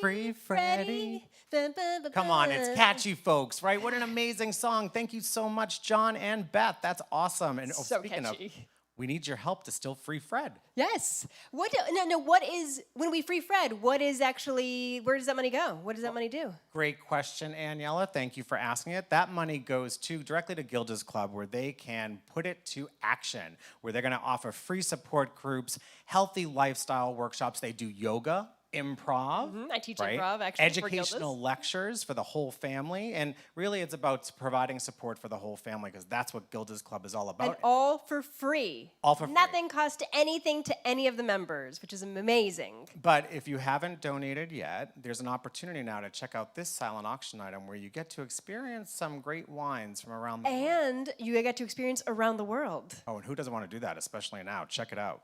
Free Freddie. Come on, it's catchy, folks, right? What an amazing song. Thank you so much, John and Beth. That's awesome. And So speaking catchy. of, we need your help to still free Fred. Yes. What? No. What is when we free Fred? What is actually? Where does that money go? What does that money do? Great question, Aniela. Thank you for asking it. That money goes directly to Gilda's Club, where they can put it to action, where they're going to offer free support groups, healthy lifestyle workshops. They do yoga, improv. I teach right? improv, actually, for Educational Gilda's. lectures for the whole family. And really, it's about providing support for the whole family, because that's what Gilda's Club is all about. And all for free. All for free. Nothing costs anything to any of the members, which is amazing. But if you haven't donated yet, there's an opportunity now to check out this silent auction item where you get to experience some great wines from around the world. And you get to experience around the world. Oh, and who doesn't want to do that, especially now? Check it out.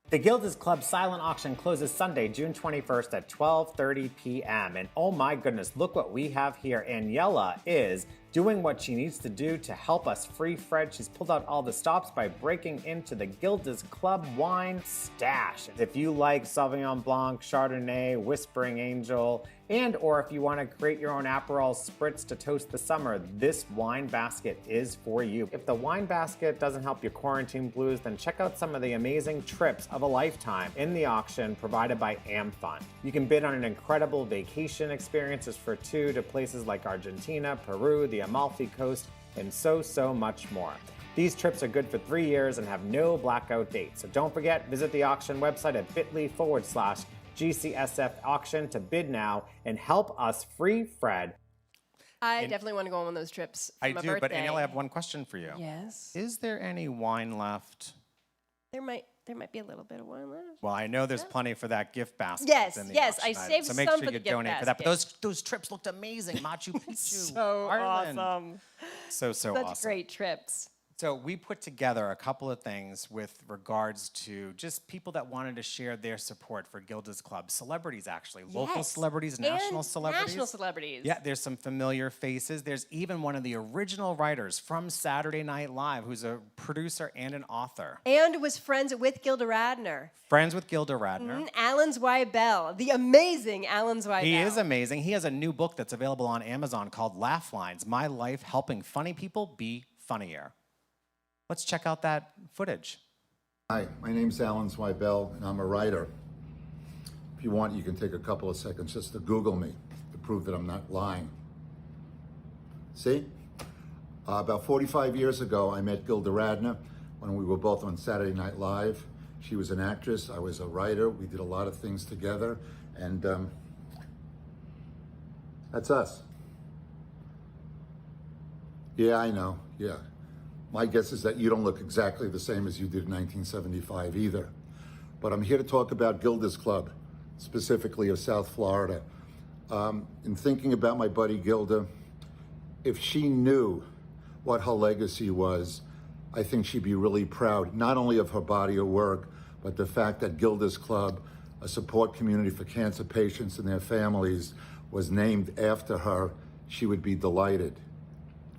The Gilda's Club silent auction closes Sunday, June 21st at 12:30 p.m. And oh my goodness, look what we have here. Aniela is doing what she needs to do to help us free Fred. She's pulled out all the stops by breaking into the Gilda's Club wine stash. If you like Sauvignon Blanc, Chardonnay, Whispering Angel, and or if you want to create your own Aperol spritz to toast the summer, this wine basket is for you. If the wine basket doesn't help your quarantine blues, then check out some of the amazing trips of a lifetime in the auction provided by AmFund. You can bid on an incredible vacation experiences for two to places like Argentina, Peru, the Amalfi Coast, and so much more. These trips are good for 3 years and have no blackout dates. So don't forget, visit the auction website at bit.ly/GCSF auction to bid now and help us free Fred. I definitely want to go on one of those trips for I my do, birthday. but Aniela, I have one question for you. Yes. Is there any wine left? There might be a little bit of wine left. Well, I know there's plenty for that gift basket. Yes, in the yes, I auction item, saved so make some sure for you the gift donate for that. But basket. those trips looked amazing. Machu Picchu, So Ireland. awesome. So Such awesome. great trips. So we put together a couple of things with regards to just people that wanted to share their support for Gilda's Club. Celebrities, actually. Local Yes. celebrities, And national celebrities. National celebrities. Yeah, there's some familiar faces. There's even one of the original writers from Saturday Night Live, who's a producer and an author. And was friends with Gilda Radner. Friends with Gilda Radner. Alan Zweibel, the amazing Alan Zweibel. He is amazing. He has a new book that's available on Amazon called Laugh Lines, My Life Helping Funny People Be Funnier. Let's check out that footage. Hi, my name's Alan Zweibel, and I'm a writer. If you want, you can take a couple of seconds just to Google me to prove that I'm not lying. See? About 45 years ago, I met Gilda Radner when we were both on Saturday Night Live. She was an actress, I was a writer. We did a lot of things together, and that's us. Yeah, I know, yeah. My guess is that you don't look exactly the same as you did in 1975 either. But I'm here to talk about Gilda's Club, specifically of South Florida. In thinking about my buddy Gilda, if she knew what her legacy was, I think she'd be really proud, not only of her body of work, but the fact that Gilda's Club, a support community for cancer patients and their families, was named after her. She would be delighted.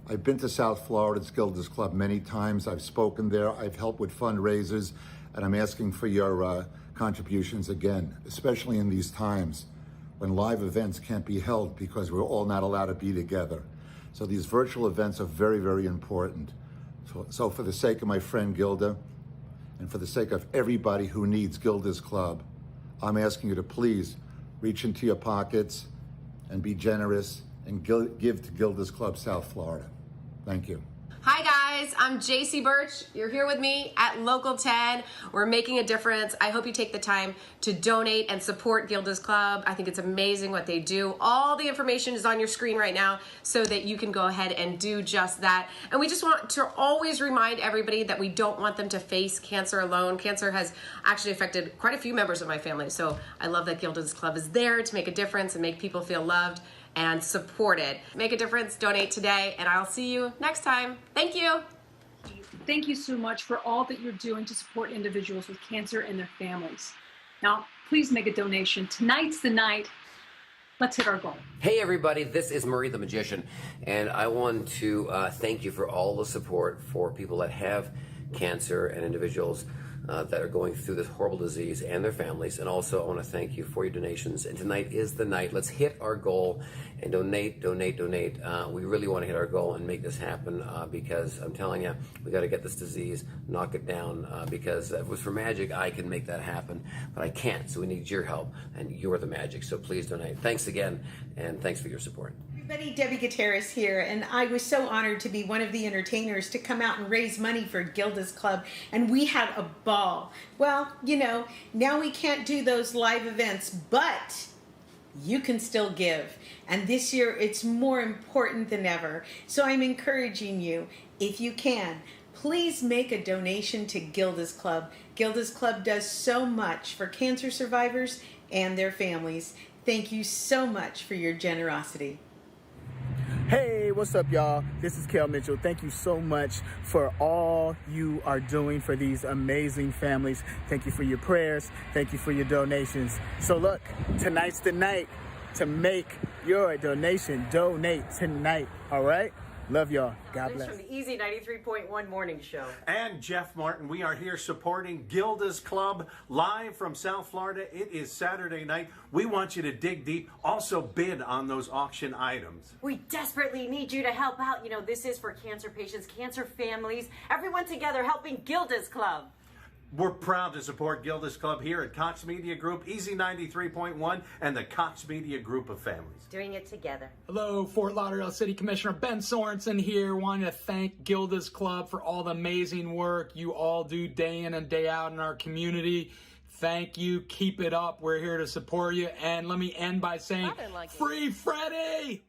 I've been to South Florida's Gilda's Club many times. I've spoken there. I've helped with fundraisers, and I'm asking for your contributions again, especially in these times when live events can't be held because we're all not allowed to be together. So these virtual events are very, very important. So for the sake of my friend Gilda, and for the sake of everybody who needs Gilda's Club, I'm asking you to please reach into your pockets and be generous and give to Gilda's Club South Florida. Thank you. Hi guys, I'm Kaycee Birch. You're here with me at Local 10. We're making a difference. I hope you take the time to donate and support Gilda's Club. I think it's amazing what they do. All the information is on your screen right now so that you can go ahead and do just that. And we just want to always remind everybody that we don't want them to face cancer alone. Cancer has actually affected quite a few members of my family. So I love that Gilda's Club is there to make a difference and make people feel loved and supported. Make a difference, donate today, and I'll see you next time. Thank you. Thank you so much for all that you're doing to support individuals with cancer and their families. Now, please make a donation. Tonight's the night. Let's hit our goal. Hey everybody, this is Murray the Magician, and I want to thank you for all the support for people that have cancer and individuals that are going through this horrible disease and their families. And also I want to thank you for your donations. And tonight is the night. Let's hit our goal and donate. We really want to hit our goal and make this happen because I'm telling you, we got to get this disease, knock it down, because if it was for magic, I can make that happen, but I can't. So we need your help, and you're the magic. So please donate. Thanks again, and thanks for your support. Everybody, Debbie Gutierrez here, and I was so honored to be one of the entertainers to come out and raise money for Gilda's Club, and we had a ball. Well, you know, now we can't do those live events, but you can still give. And this year, it's more important than ever. So I'm encouraging you, if you can, please make a donation to Gilda's Club. Gilda's Club does so much for cancer survivors and their families. Thank you so much for your generosity. Hey, what's up, y'all? This is Kel Mitchell. Thank you so much for all you are doing for these amazing families. Thank you for your prayers. Thank you for your donations. So look, tonight's the night to make your donation. Donate tonight, all right? Love y'all. God bless. From the Easy 93.1 Morning Show. And Jeff Martin, we are here supporting Gilda's Club live from South Florida. It is Saturday night. We want you to dig deep. Also bid on those auction items. We desperately need you to help out. You know, this is for cancer patients, cancer families, everyone together helping Gilda's Club. We're proud to support Gilda's Club here at Cox Media Group, Easy 93.1, and the Cox Media Group of families. Doing it together. Hello, Fort Lauderdale City Commissioner Ben Sorensen here. Wanting to thank Gilda's Club for all the amazing work you all do day in and day out in our community. Thank you. Keep it up. We're here to support you. And let me end by saying, Free Freddie!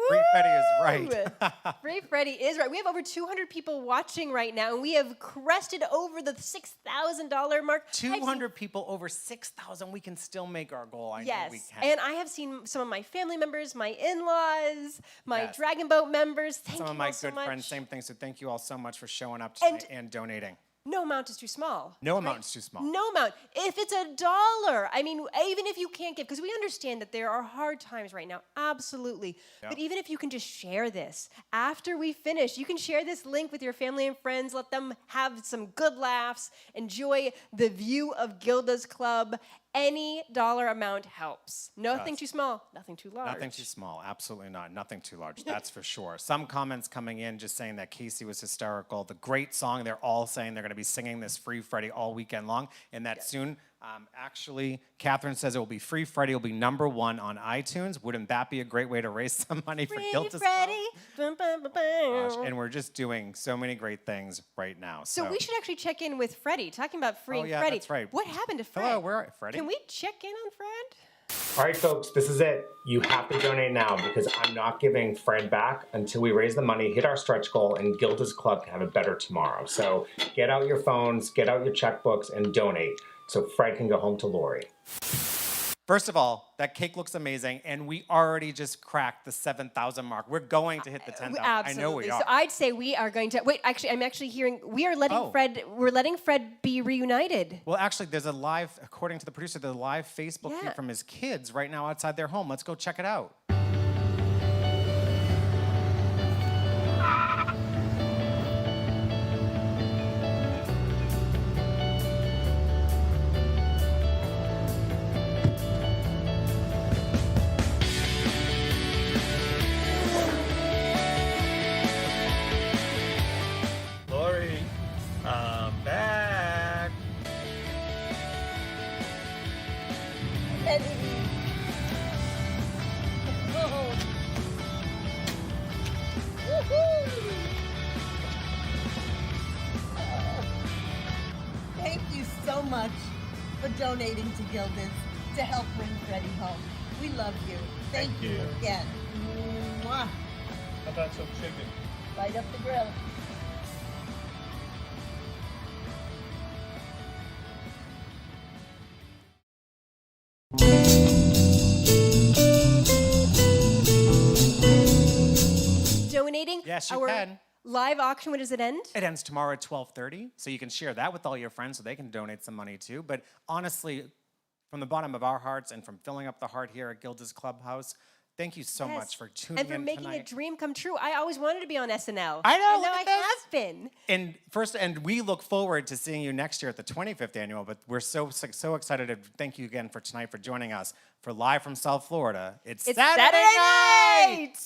Free Freddie is right. Free Freddie is right. We have over 200 people watching right now, and we have crested over the $6,000 mark. 200 people, over 6,000. We can still make our goal. I know we can. And I have seen some of my family members, my in-laws, my Dragon Boat members. Thank some you of my all so good much. friends, same thing. So thank you all so much for showing up tonight and donating. No amount is too small. No amount is too small. No amount. If it's $1, I mean, even if you can't give, because we understand that there are hard times right now, absolutely. But even if you can just share this, after we finish, you can share this link with your family and friends, let them have some good laughs, enjoy the view of Gilda's Club. Any dollar amount helps. Nothing too small, nothing too large. Nothing too small, absolutely not. Nothing too large, that's for sure. Some comments coming in just saying that Kaycee was hysterical. The great song, they're all saying they're going to be singing this Free Freddie all weekend long, and that soon. Actually, Catherine says it will be Free Freddie will be #1 on iTunes. Wouldn't that be a great way to raise some money for Gilda's Club? And we're just doing so many great things right now. So we should actually check in with Freddie, talking about freeing Freddie. That's right. What happened to Fred? Hello, where are you, Freddie? Can we check in on Fred? All right, folks, this is it. You have to donate now because I'm not giving Fred back until we raise the money, hit our stretch goal, and Gilda's Club can have a better tomorrow. So get out your phones, get out your checkbooks, and donate so Fred can go home to Lori. First of all, that cake looks amazing, and we already just cracked the 7,000 mark. We're going to hit the 10,000. I know we are. So I'd say we are going to wait. Actually, I'm actually hearing we are letting Fred. We're letting Fred be reunited. Well, actually, there's a live, according to the producer, there's a live Facebook feed from his kids right now outside their home. Let's go check it out. Thank you so much for donating to Gilda's to help bring Freddie home. We love you. Thank you again. Mwah. How about some chicken? Light up the grill. Donating. Yes, you can. Live auction, when does it end? It ends tomorrow at 12:30, so you can share that with all your friends so they can donate some money too. But honestly, from the bottom of our hearts and from filling up the heart here at Gilda's Clubhouse, thank you so much for tuning in and for making tonight. a dream come true. I always wanted to be on SNL. I know, And now look at I this. have been. And we look forward to seeing you next year at the 25th annual, but we're so excited to thank you again for tonight for joining us for Live from South Florida. It's Saturday night!